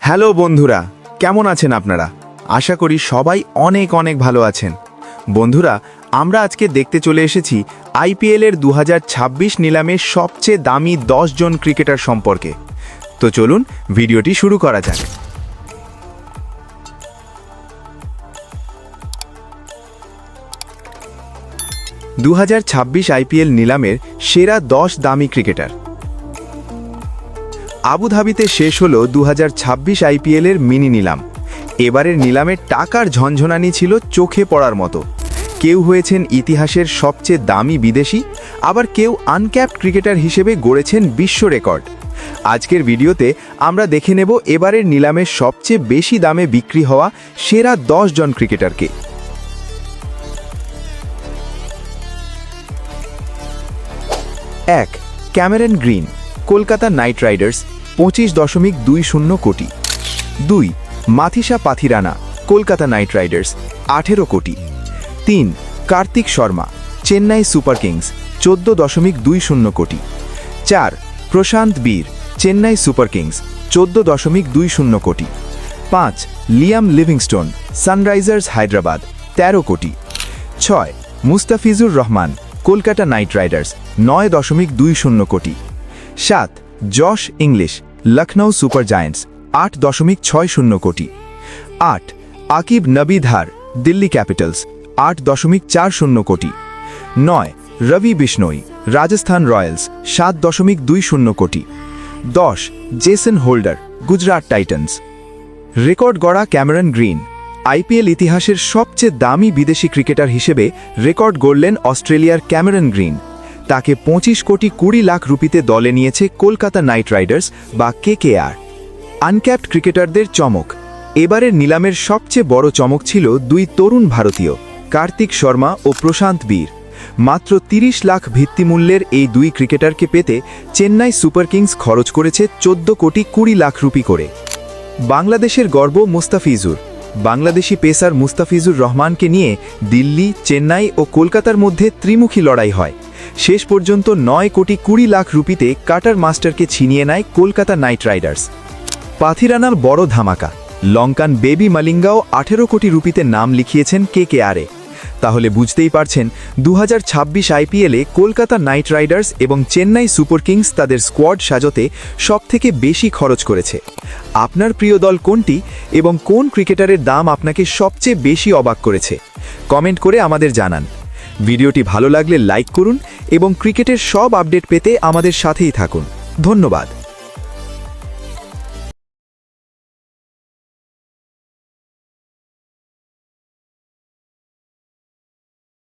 Hello বন্ধুরা, কেমন আছেন আপনারা? আশা করি সবাই অনেক অনেক ভালো আছেন। বন্ধুরা, আমরা আজকে দেখতে চলে এসেছি আইপিএলের 2026 নিলামের সবচেয়ে দামি 10 জন ক্রিকেটার সম্পর্কে। তো চলুন ভিডিওটি শুরু করা যাক। আইপিএল নিলামের সেরা 10 দামি ক্রিকেটার। আবুধাবিতে শেষ হলো 2026 আইপিএলের মিনি নিলাম। এবারের নিলামের টাকার ঝনঝনানি ছিল চোখে পড়ার মতো। কেউ হয়েছেন ইতিহাসের সবচেয়ে দামি বিদেশি, আবার কেউ আনক্যাপড ক্রিকেটার হিসেবে গড়েছেন বিশ্ব রেকর্ড। আজকের ভিডিওতে আমরা দেখে নেব এবারের নিলামের সবচেয়ে বেশি দামে বিক্রি হওয়া সেরা 10 জন ক্রিকেটারকে। 1. Cameron green, Kolkata night Riders, 25.20 কোটি। 2. মাথিসা পাথিরানা, কলকাতা নাইট রাইডার্স, 18 কোটি। 3. কার্তিক শর্মা, চেন্নাই সুপার কিংস, 14.20 কোটি। 4. প্রশান্ত বীর, চেন্নাই সুপার কিংস, 14.20 কোটি। 5. লিয়াম লিভিংস্টোন, সানরাইজার্স হায়দ্রাবাদ, 13 কোটি। 6. মুস্তাফিজুর রহমান, কলকাতা নাইট রাইডার্স, 9.20 কোটি। 7. Josh English, Lucknow super giants, 8.60 কোটি। 8. আকিব নবীধার, দিল্লি ক্যাপিটালস, 8.40 কোটি। 9. রবি বিষ্ণোই, রাজস্থান রয়্যালস, 7.20 কোটি। 10. Jason holder, Gujarat Titans. Record গড়া ক্যামেরন গ্রিন আইপিএল ইতিহাসের সবচেয়ে দামি বিদেশি ক্রিকেটার হিসেবে রেকর্ড গড়লেন অস্ট্রেলিয়ার ক্যামেরন গ্রিন। তাকে 25.20 কোটি রুপিতে দলে নিয়েছে কলকাতা নাইট রাইডার্স বা কেকেআর। আনক্যাপড ক্রিকেটারদের চমক। এবারের নিলামের সবচেয়ে বড় চমক ছিল দুই তরুণ ভারতীয়, কার্তিক শর্মা ও প্রশান্ত বীর। মাত্র 30 লাখ ভিত্তিমূল্যের এই দুই ক্রিকেটারকে পেতে চেন্নাই সুপার কিংস খরচ করেছে 14.20 কোটি করে। বাংলাদেশের গর্ব মুস্তাফিজুর। বাংলাদেশি পেসার মুস্তাফিজুর রহমানকে নিয়ে দিল্লি, চেন্নাই ও কলকাতার মধ্যে ত্রিমুখী লড়াই হয়। শেষ পর্যন্ত 9.20 কোটি রুপিতে কাটার মাস্টারকে ছিনিয়ে নেয় কলকাতা নাইট রাইডার্স। পাথিরানার বড় ধামাকা। লঙ্কান বেবি মালিঙ্গাও 18 কোটি রুপিতে নাম লিখিয়েছেন কেকেআরে। তাহলে বুঝতেই পারছেন 2026 আইপিএলে কলকাতা নাইট রাইডার্স এবং চেন্নাই সুপার কিংস তাদের স্কোয়াড সাজতে সবথেকে বেশি খরচ করেছে। আপনার প্রিয় দল কোনটি এবং কোন ক্রিকেটারের দাম আপনাকে সবচেয়ে বেশি অবাক করেছে? কমেন্ট করে আমাদের জানান। ভিডিওটি ভালো লাগলে লাইক করুন এবং ক্রিকেটের সব আপডেট পেতে আমাদের সাথেই থাকুন। ধন্যবাদ।